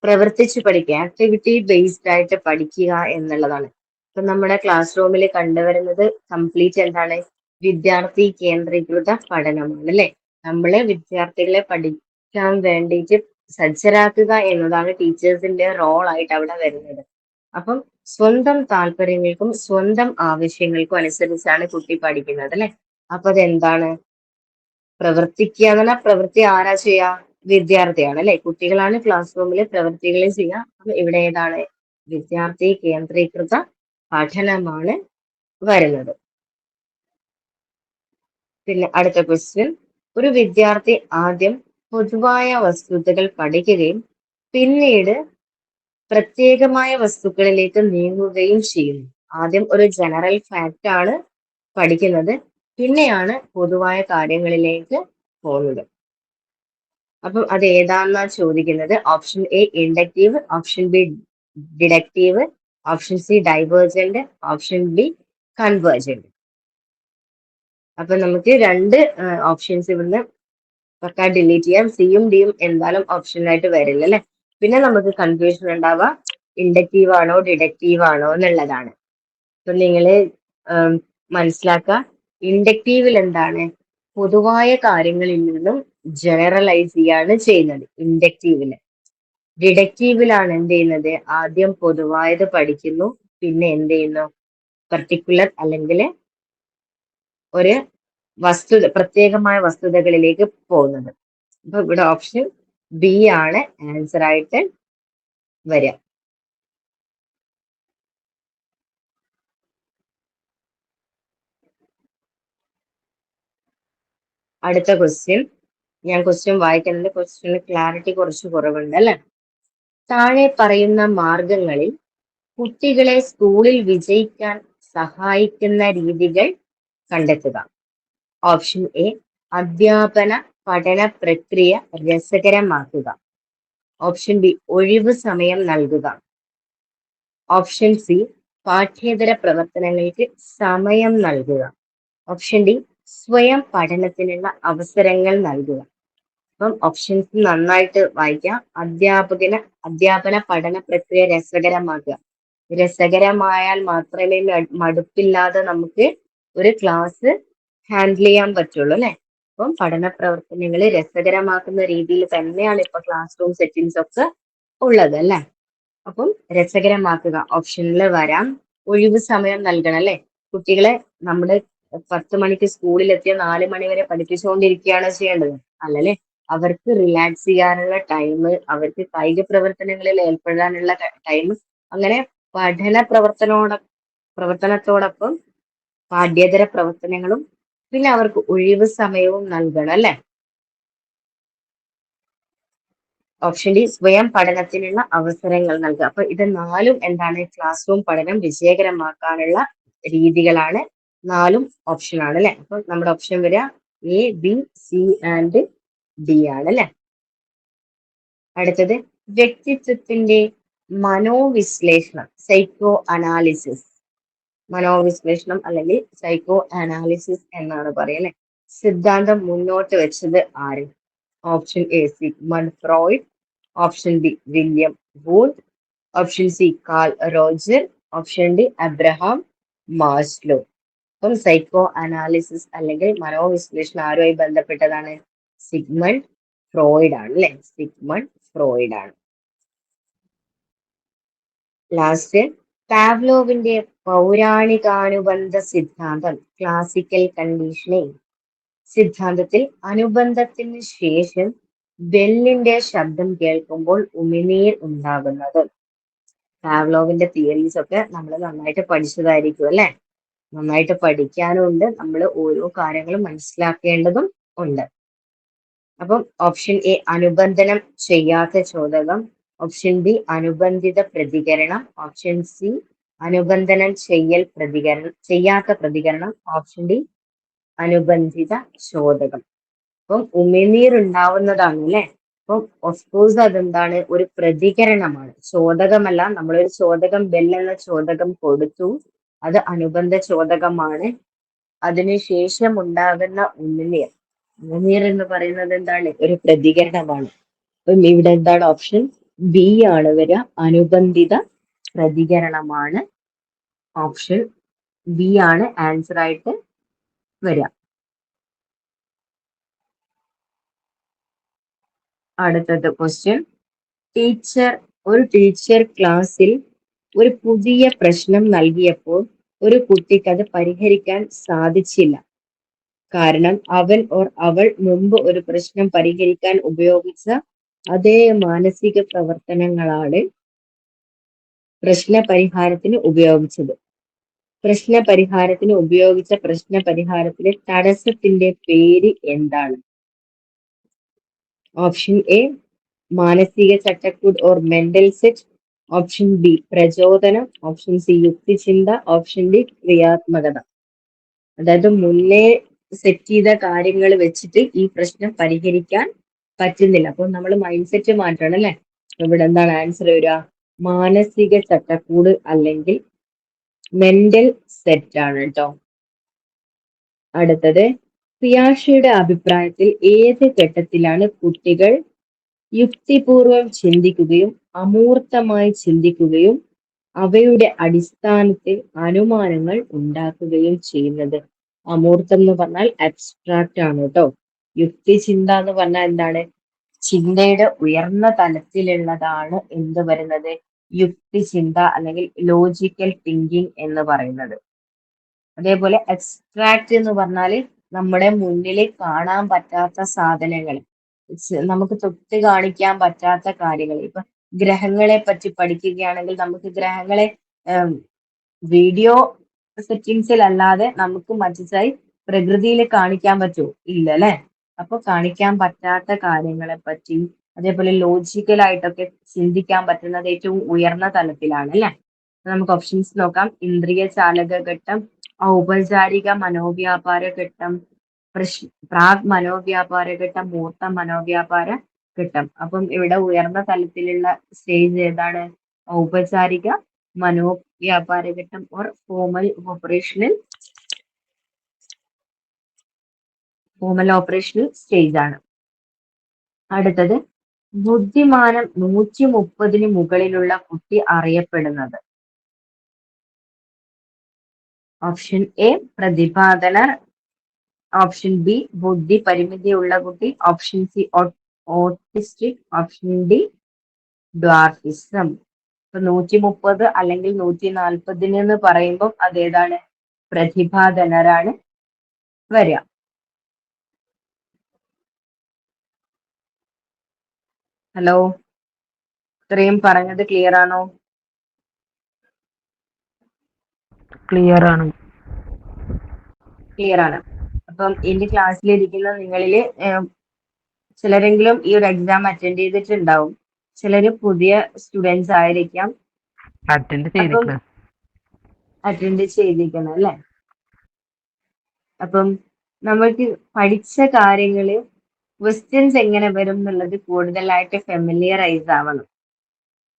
പ്രവർത്തിച്ച് പഠിക്കുക, ആക്ടിവിറ്റി ബേസ്ഡ് ആയിട്ട് പഠിക്കുക എന്നുള്ളതാണ്. ഇപ്പൊ നമ്മുടെ ക്ലാസ് റൂമിൽ കണ്ടുവരുന്നത് കംപ്ലീറ്റ് എന്താണ്? വിദ്യാർത്ഥി കേന്ദ്രീകൃത പഠനമാണ് അല്ലെ. നമ്മള് വിദ്യാർത്ഥികളെ പഠിക്കാൻ വേണ്ടിയിട്ട് സജ്ജരാക്കുക എന്നതാണ് ടീച്ചേഴ്സിന്റെ റോൾ ആയിട്ട് അവിടെ വരുന്നത്. അപ്പം സ്വന്തം താല്പര്യങ്ങൾക്കും സ്വന്തം ആവശ്യങ്ങൾക്കും അനുസരിച്ചാണ് കുട്ടി പഠിക്കുന്നത് അല്ലെ. അപ്പൊ അതെന്താണ്? പ്രവർത്തിക്കുക എന്ന് പറഞ്ഞാൽ പ്രവൃത്തി ആരാ ചെയ്യാ? വിദ്യാർത്ഥിയാണ് അല്ലെ. കുട്ടികളാണ് ക്ലാസ് റൂമിൽ പ്രവൃത്തികൾ ചെയ്യുക. അപ്പൊ ഇവിടെ ഏതാണ്? വിദ്യാർത്ഥി കേന്ദ്രീകൃത പഠനമാണ് വരുന്നത്. പിന്നെ അടുത്ത ക്വസ്റ്റ്യൻ, ഒരു വിദ്യാർത്ഥി ആദ്യം പൊതുവായ വസ്തുതകൾ പഠിക്കുകയും പിന്നീട് പ്രത്യേകമായ വസ്തുക്കളിലേക്ക് നീങ്ങുകയും ചെയ്യുന്നു. ആദ്യം ഒരു ജനറൽ ഫാക്റ്റ് ആണ് പഠിക്കുന്നത്, പിന്നെയാണ് പൊതുവായ കാര്യങ്ങളിലേക്ക് പോകുന്നത്. അപ്പം അത് ഏതാന്നാ ചോദിക്കുന്നത്. Option A inductive, option B deductive, option C divergent, option B convergent. അപ്പൊ നമുക്ക് രണ്ട് ഓപ്ഷൻസ് ഇവിടുന്ന് പക്കാ ഡിലീറ്റ് ചെയ്യാം. സിയും ഡിയും എന്തായാലും ഓപ്ഷനായിട്ട് വരില്ല അല്ലെ. പിന്നെ നമുക്ക് കൺഫ്യൂഷൻ ഉണ്ടാവുക ഇൻഡക്റ്റീവ് ആണോ ഡിഡക്റ്റീവ് ആണോ എന്നുള്ളതാണ്. അപ്പൊ നിങ്ങള് മനസ്സിലാക്കുക, ഇൻഡക്റ്റീവിൽ എന്താണ്? പൊതുവായ കാര്യങ്ങളിൽ നിന്നും ജനറലൈസ് ചെയ്യാണ് ചെയ്യുന്നത് ഇൻഡക്റ്റീവില്. ഡിഡക്റ്റീവിലാണ് എന്ത് ചെയ്യുന്നത്? ആദ്യം പൊതുവായത് പഠിക്കുന്നു, പിന്നെ എന്ത് ചെയ്യുന്നു? പർട്ടിക്കുലർ അല്ലെങ്കിൽ ഒരു പ്രത്യേകമായ വസ്തുതകളിലേക്ക് പോകുന്നത്. അപ്പൊ ഇവിടെ ഓപ്ഷൻ ബി ആണ് ആൻസർ ആയിട്ട് വരിക. അടുത്ത ക്വസ്റ്റ്യൻ, ഞാൻ ക്വസ്റ്റ്യൻ വായിക്കുന്നത്, ക്വസ്റ്റ്യന് ക്ലാരിറ്റി കുറച്ച് കുറവുണ്ട് അല്ലെ. താഴെ പറയുന്ന മാർഗങ്ങളിൽ കുട്ടികളെ സ്കൂളിൽ വിജയിക്കാൻ സഹായിക്കുന്ന രീതികൾ കണ്ടെത്തുക. ഓപ്ഷൻ എ അധ്യാപന പഠന പ്രക്രിയ രസകരമാക്കുക. ഓപ്ഷൻ ബി ഒഴിവ് സമയം നൽകുക. ഓപ്ഷൻ സി പാഠ്യേതര പ്രവർത്തനങ്ങൾക്ക് സമയം നൽകുക. ഓപ്ഷൻ ഡി സ്വയം പഠനത്തിനുള്ള അവസരങ്ങൾ നൽകുക. അപ്പം ഓപ്ഷൻസ് നന്നായിട്ട് വായിക്കാം. അധ്യാപന പഠന പ്രക്രിയ രസകരമാക്കുക. രസകരമായാൽ മാത്രമേ മടുപ്പില്ലാതെ നമുക്ക് ഒരു ക്ലാസ് ഹാൻഡിൽ ചെയ്യാൻ പറ്റുള്ളൂ അല്ലെ. അപ്പം പഠന പ്രവർത്തനങ്ങൾ രസകരമാക്കുന്ന രീതിയിൽ തന്നെയാണ് ഇപ്പൊ ക്ലാസ് റൂം സെറ്റിങ്സ് ഒക്കെ ഉള്ളത് അല്ലെ. അപ്പം രസകരമാക്കുക ഓപ്ഷനിൽ വരാം. ഒഴിവ് സമയം നൽകണം അല്ലെ. കുട്ടികളെ നമ്മുടെ 10 മണിക്ക് സ്കൂളിലെത്തിയ 4 മണി വരെ പഠിപ്പിച്ചുകൊണ്ടിരിക്കുകയാണ് ചെയ്യേണ്ടത് അല്ലല്ലേ. അവർക്ക് റിലാക്സ് ചെയ്യാനുള്ള ടൈം, അവർക്ക് കായിക പ്രവർത്തനങ്ങളിൽ ഏർപ്പെടാനുള്ള ടൈം, അങ്ങനെ പഠന പ്രവർത്തനത്തോടൊപ്പം പാഠ്യേതര പ്രവർത്തനങ്ങളും പിന്നെ അവർക്ക് ഒഴിവ് സമയവും നൽകണം അല്ലെ. ഓപ്ഷൻ ഡി സ്വയം പഠനത്തിനുള്ള അവസരങ്ങൾ നൽകുക. അപ്പൊ ഇത് നാലും എന്താണ്? ക്ലാസ് റൂം പഠനം വിജയകരമാക്കാനുള്ള രീതികളാണ്. നാലും ഓപ്ഷൻ ആണ് അല്ലെ. അപ്പൊ നമ്മുടെ ഓപ്ഷൻ വരിക A, B, C and D ആണ് അല്ലെ. അടുത്തത് വ്യക്തിത്വത്തിന്റെ മനോവിശ്ലേഷണം, സൈക്കോ അനാലിസിസ്. മനോവിശ്ലേഷണം അല്ലെങ്കിൽ സൈക്കോ അനാലിസിസ് എന്നാണ് പറയുക അല്ലെ. സിദ്ധാന്തം മുന്നോട്ട് വെച്ചത് ആര്? Option A Sigmund Freud, option B William Woolf, option C Carl Roger, option D Abraham Maslow. അപ്പം സൈക്കോ അനാലിസിസ് അല്ലെങ്കിൽ മനോവിശ്ലേഷണം ആരുമായി ബന്ധപ്പെട്ടതാണ്? സിഗ്മണ്ട് ഫ്രോയിഡ് ആണ് അല്ലെ. സിഗ്മണ്ട് ഫ്രോയിഡ് ആണ്. ലാസ്റ്റ്, പാവ്ലോവിന്റെ പൗരാണികാനുബന്ധ സിദ്ധാന്തം, ക്ലാസിക്കൽ കണ്ടീഷനിങ് സിദ്ധാന്തത്തിൽ അനുബന്ധത്തിന് ശേഷം ബെല്ലിന്റെ ശബ്ദം കേൾക്കുമ്പോൾ ഉമിനീർ ഉണ്ടാകുന്നത്. പാവ്ലോവിന്റെ തിയറീസ് ഒക്കെ നമ്മൾ നന്നായിട്ട് പഠിച്ചതായിരിക്കും അല്ലെ. നന്നായിട്ട് പഠിക്കാനും ഉണ്ട്, നമ്മൾ ഓരോ കാര്യങ്ങളും മനസ്സിലാക്കേണ്ടതും ഉണ്ട്. അപ്പം ഓപ്ഷൻ എ അനുബന്ധനം ചെയ്യാത്ത ചോദകം, ഓപ്ഷൻ ബി അനുബന്ധിത പ്രതികരണം, ഓപ്ഷൻ സി അനുബന്ധനം ചെയ്യാത്ത പ്രതികരണം, ഓപ്ഷൻ ഡി അനുബന്ധിത ചോദകം. അപ്പം ഉമിനീർ ഉണ്ടാവുന്നതാണ് അല്ലെ. അപ്പം ഓഫ്കോഴ്സ് അതെന്താണ്? ഒരു പ്രതികരണമാണ്, ചോദകമല്ല. നമ്മളൊരു ചോദകം, ബെൽ എന്ന ചോദകം കൊടുത്തു, അത് അനുബന്ധ ചോദകമാണ്. അതിനുശേഷം ഉണ്ടാകുന്ന ഉമിനീർ, ഉമിനീർ എന്ന് പറയുന്നത് എന്താണ്? ഒരു പ്രതികരണമാണ്. അപ്പം ഇവിടെ എന്താണ്? ഓപ്ഷൻ ബി ആണ് വരിക, അനുബന്ധിത പ്രതികരണമാണ്. ഓപ്ഷൻ ബി ആണ് ആൻസർ ആയിട്ട് വരിക. അടുത്തത് ക്വസ്റ്റ്യൻ. ഒരു ടീച്ചർ ക്ലാസ്സിൽ ഒരു പുതിയ പ്രശ്നം നൽകിയപ്പോൾ ഒരു കുട്ടിക്ക് അത് പരിഹരിക്കാൻ സാധിച്ചില്ല. കാരണം അവൾ മുമ്പ് ഒരു പ്രശ്നം പരിഹരിക്കാൻ ഉപയോഗിച്ച അതേ മാനസിക പ്രവർത്തനങ്ങളാണ് പ്രശ്നപരിഹാരത്തിന് ഉപയോഗിച്ചത്. പ്രശ്നപരിഹാരത്തിന് ഉപയോഗിച്ച പ്രശ്നപരിഹാരത്തിലെ തടസ്സത്തിന്റെ പേര് എന്താണ്? ഓപ്ഷൻ എ മാനസിക ചട്ടക്കൂട് or mental set, option B പ്രചോദനം, ഓപ്ഷൻ സി യുക്തിചിന്ത, ഓപ്ഷൻ ഡി ക്രിയാത്മകത. അതായത് മുന്നേ സെറ്റ് ചെയ്ത കാര്യങ്ങൾ വെച്ചിട്ട് ഈ പ്രശ്നം പരിഹരിക്കാൻ പറ്റുന്നില്ല. അപ്പൊ നമ്മൾ മൈൻഡ് സെറ്റ് മാറ്റണം അല്ലെ. ഇവിടെ എന്താണ് ആൻസർ വരിക? മാനസിക ചട്ടക്കൂട് അല്ലെങ്കിൽ മെന്റൽ സെറ്റ് ആണ് കേട്ടോ. അടുത്തത്, പിയാഷയുടെ അഭിപ്രായത്തിൽ ഏത് ഘട്ടത്തിലാണ് കുട്ടികൾ യുക്തിപൂർവം ചിന്തിക്കുകയും അമൂർത്തമായി ചിന്തിക്കുകയും അവയുടെ അടിസ്ഥാനത്തിൽ അനുമാനങ്ങൾ ഉണ്ടാക്കുകയും ചെയ്യുന്നത്? അമൂർത്തം എന്ന് പറഞ്ഞാൽ അബ്സ്ട്രാക്റ്റ് ആണ് കേട്ടോ. യുക്തിചിന്ത എന്ന് പറഞ്ഞാൽ എന്താണ്? ചിന്തയുടെ ഉയർന്ന തലത്തിലുള്ളതാണ് എന്ത് വരുന്നത്? യുക്തിചിന്ത അല്ലെങ്കിൽ ലോജിക്കൽ തിങ്കിങ് എന്ന് പറയുന്നത്. അതേപോലെ എക്സ്ട്രാക്ട് എന്ന് പറഞ്ഞാല് നമ്മുടെ മുന്നിൽ കാണാൻ പറ്റാത്ത സാധനങ്ങൾ, നമുക്ക് തൊട്ട് കാണിക്കാൻ പറ്റാത്ത കാര്യങ്ങൾ. ഇപ്പൊ ഗ്രഹങ്ങളെ പറ്റി പഠിക്കുകയാണെങ്കിൽ നമുക്ക് ഗ്രഹങ്ങളെ വീഡിയോ സെറ്റിംഗ്സിൽ അല്ലാതെ നമുക്ക് മറ്റൊരായി പ്രകൃതിയിൽ കാണിക്കാൻ പറ്റുമോ? ഇല്ല അല്ലെ. അപ്പൊ കാണിക്കാൻ പറ്റാത്ത കാര്യങ്ങളെ പറ്റി, അതേപോലെ ലോജിക്കലായിട്ടൊക്കെ ചിന്തിക്കാൻ പറ്റുന്നത് ഏറ്റവും ഉയർന്ന തലത്തിലാണ് അല്ലെ. നമുക്ക് ഓപ്ഷൻസ് നോക്കാം. ഇന്ദ്രിയ ചാലക ഘട്ടം, ഔപചാരിക മനോവ്യാപാര ഘട്ടം, പ്രാഗ് മനോവ്യാപാര ഘട്ടം, മൂർത്ത മനോവ്യാപാര ഘട്ടം. അപ്പം ഇവിടെ ഉയർന്ന തലത്തിലുള്ള സ്റ്റേജ് ഏതാണ്? ഔപചാരിക മനോവ്യാപാര ഘട്ടം ഓർ ഫോമൽ ഓപ്പറേഷണൽ സ്റ്റേജ് ആണ്. അടുത്തത്, ബുദ്ധിമാനം 130 മുകളിലുള്ള കുട്ടി അറിയപ്പെടുന്നത്? ഓപ്ഷൻ എ പ്രതിഭാധനർ, ഓപ്ഷൻ ബി ബുദ്ധി പരിമിതിയുള്ള കുട്ടി, option C autistic, option D dwarfism. ഇപ്പൊ 130 അല്ലെങ്കിൽ 140 എന്ന് പറയുമ്പോൾ അതേതാണ്? പ്രതിഭാധനരാണ് വരിക. ഹലോ, ഇത്രയും പറഞ്ഞത് ക്ലിയർ ആണോ? ക്ലിയർ ആണ്. ക്ലിയർ ആണ്. അപ്പം എന്റെ ക്ലാസ്സിലിരിക്കുന്ന നിങ്ങളില് ചിലരെങ്കിലും ഈ ഒരു എക്സാം അറ്റൻഡ് ചെയ്തിട്ടുണ്ടാവും. ചിലര് പുതിയ സ്റ്റുഡൻസ് ആയിരിക്കാം. അറ്റൻഡ് ചെയ്തിരിക്കണം അല്ലെ. അപ്പം നമ്മൾക്ക് പഠിച്ച കാര്യങ്ങള് ക്വസ്റ്റ്യൻസ് എങ്ങനെ വരും എന്നുള്ളത് കൂടുതലായിട്ട് ഫെമിലിയറൈസ് ആവണം.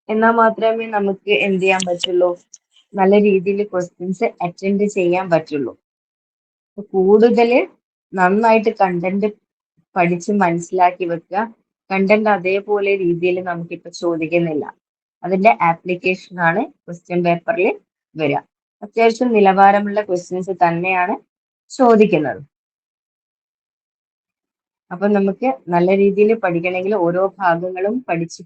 എന്നാൽ മാത്രമേ നമുക്ക് എന്ത് ചെയ്യാൻ പറ്റുള്ളൂ? നല്ല രീതിയിൽ ക്വസ്റ്റ്യൻസ് അറ്റൻഡ് ചെയ്യാൻ പറ്റുള്ളൂ. കൂടുതൽ നന്നായിട്ട് കണ്ടന്റ് പഠിച്ച് മനസ്സിലാക്കി വെക്കുക. കണ്ടന്റ് അതേപോലെ രീതിയിൽ നമുക്കിപ്പോ ചോദിക്കുന്നില്ല. അതിന്റെ ആപ്ലിക്കേഷൻ ആണ് ക്വസ്റ്റ്യൻ പേപ്പറിൽ വരിക. അത്യാവശ്യം നിലവാരമുള്ള ക്വസ്റ്റ്യൻസ് തന്നെയാണ് ചോദിക്കുന്നത്. അപ്പൊ നമുക്ക് നല്ല രീതിയിൽ പഠിക്കണമെങ്കിൽ ഓരോ ഭാഗങ്ങളും പഠിച്ച്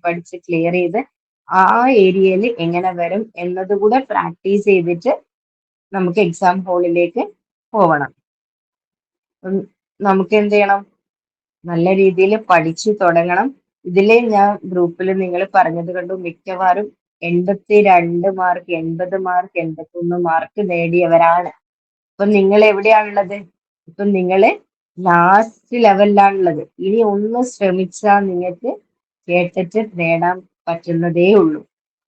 ക്ലിയർ ചെയ്ത് ആ ഏരിയയിൽ എങ്ങനെ വരും എന്നതുകൂടെ പ്രാക്ടീസ് ചെയ്തിട്ട് നമുക്ക് എക്സാം ഹാളിലേക്ക് പോകണം. നമുക്ക് എന്ത് ചെയ്യണം? നല്ല രീതിയിൽ പഠിച്ചു തുടങ്ങണം. ഇതിലെ ഞാൻ ഗ്രൂപ്പിൽ നിങ്ങൾ പറഞ്ഞത് കണ്ടു, മിക്കവാറും 82 മാർക്ക്, 80 മാർക്ക്, 81 മാർക്ക് നേടിയവരാണ്. അപ്പൊ നിങ്ങൾ എവിടെയാണുള്ളത്? ഇപ്പൊ നിങ്ങള് ലാസ്റ്റ് ലെവലിലാണുള്ളത്. ഇനി ഒന്ന് ശ്രമിച്ചാൽ നിങ്ങൾക്ക് കേട്ടിട്ട് നേടാൻ പറ്റുന്നതേ ഉള്ളൂ.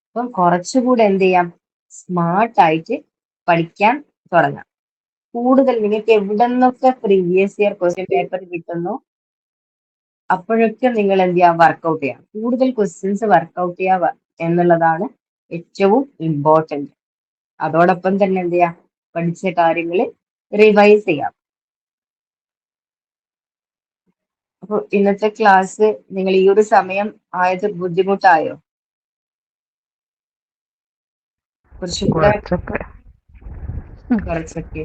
അപ്പം കുറച്ചുകൂടെ എന്ത് ചെയ്യാം? സ്മാർട്ടായിട്ട് പഠിക്കാൻ തുടങ്ങാം. കൂടുതൽ നിങ്ങൾക്ക് എവിടെ നിന്നൊക്കെ പ്രീവിയസ് ഇയർ ക്വസ്റ്റ്യൻ പേപ്പർ കിട്ടുന്നു അപ്പോഴൊക്കെ നിങ്ങൾ എന്ത് ചെയ്യാം? വർക്കൗട്ട് ചെയ്യാം. കൂടുതൽ ക്വസ്റ്റ്യൻസ് വർക്കൗട്ട് ചെയ്യുക എന്നുള്ളതാണ് ഏറ്റവും ഇമ്പോർട്ടൻറ്റ്. അതോടൊപ്പം തന്നെ എന്ത് ചെയ്യാം? പഠിച്ച കാര്യങ്ങൾ റിവൈസ് ചെയ്യാം. അപ്പൊ ഇന്നത്തെ ക്ലാസ് നിങ്ങൾ ഈ ഒരു സമയം ആയത് ബുദ്ധിമുട്ടായോ? കുറച്ചൊക്കെ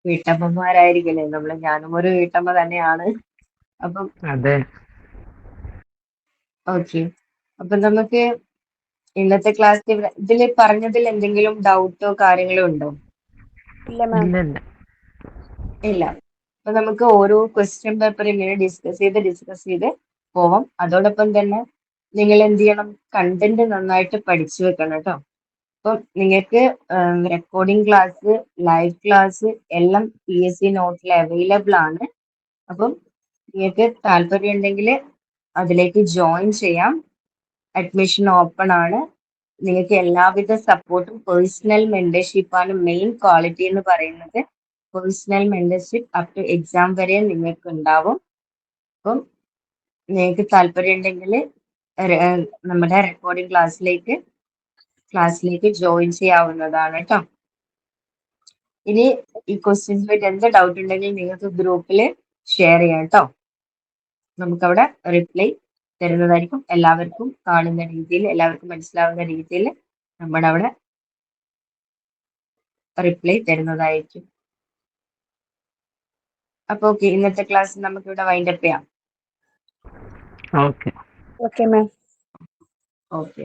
വീട്ടമ്മമാരായിരിക്കല്ലേ നമ്മള്. ഞാനും ഒരു വീട്ടമ്മ തന്നെയാണ്. അപ്പം അതെ, ഓക്കെ. അപ്പൊ നമുക്ക് ഇന്നത്തെ ക്ലാസ് ഇതിൽ പറഞ്ഞതിൽ എന്തെങ്കിലും ഡൗട്ടോ കാര്യങ്ങളോ ഉണ്ടോ? ഇല്ല മാം. ഇല്ല ഇല്ല. ഇല്ല. അപ്പൊ നമുക്ക് ഓരോ ക്വസ്റ്റ്യൻ പേപ്പർ ഇങ്ങനെ ഡിസ്കസ് ചെയ്ത് പോവാം. അതോടൊപ്പം തന്നെ നിങ്ങൾ എന്ത് ചെയ്യണം, കണ്ടന്റ് നന്നായിട്ട് പഠിച്ചു വെക്കണം കേട്ടോ. അപ്പം നിങ്ങൾക്ക് റെക്കോർഡിംഗ് ക്ലാസ്, ലൈവ് ക്ലാസ് എല്ലാം PSC നോട്ടിൽ അവൈലബിൾ ആണ്. അപ്പം നിങ്ങൾക്ക് താല്പര്യം ഉണ്ടെങ്കിൽ അതിലേക്ക് ജോയിൻ ചെയ്യാം. അഡ്മിഷൻ ഓപ്പൺ ആണ്. നിങ്ങൾക്ക് എല്ലാവിധ സപ്പോർട്ടും, പേഴ്സണൽ മെന്റർഷിപ്പ് ആണ് മെയിൻ ക്വാളിറ്റി എന്ന് പറയുന്നത്. Personal mentorship up two exam വരെ നിങ്ങൾക്ക് ഉണ്ടാവും. അപ്പം നിങ്ങൾക്ക് താല്പര്യം ഉണ്ടെങ്കിൽ നമ്മുടെ റെക്കോർഡിംഗ് ക്ലാസ്സിലേക്ക് ജോയിൻ ചെയ്യാവുന്നതാണ് കേട്ടോ. ഇനി ഈ ക്വസ്റ്റ്യൻസ് പറ്റി എന്ത് ഡൗട്ട് ഉണ്ടെങ്കിൽ നിങ്ങൾക്ക് ഗ്രൂപ്പിൽ ഷെയർ ചെയ്യാം കേട്ടോ. നമുക്കവിടെ റിപ്ലൈ തരുന്നതായിരിക്കും. എല്ലാവർക്കും കാണുന്ന രീതിയിൽ, എല്ലാവർക്കും മനസ്സിലാവുന്ന രീതിയിൽ നമ്മുടെ അവിടെ റിപ്ലൈ തരുന്നതായിരിക്കും. അപ്പൊ ഓക്കെ, ഇന്നത്തെ ക്ലാസ് നമുക്ക് ഇവിടെ വൈൻഡപ്പ് ചെയ്യാം. ഓക്കെ. Okay ma'am. ഓക്കെ.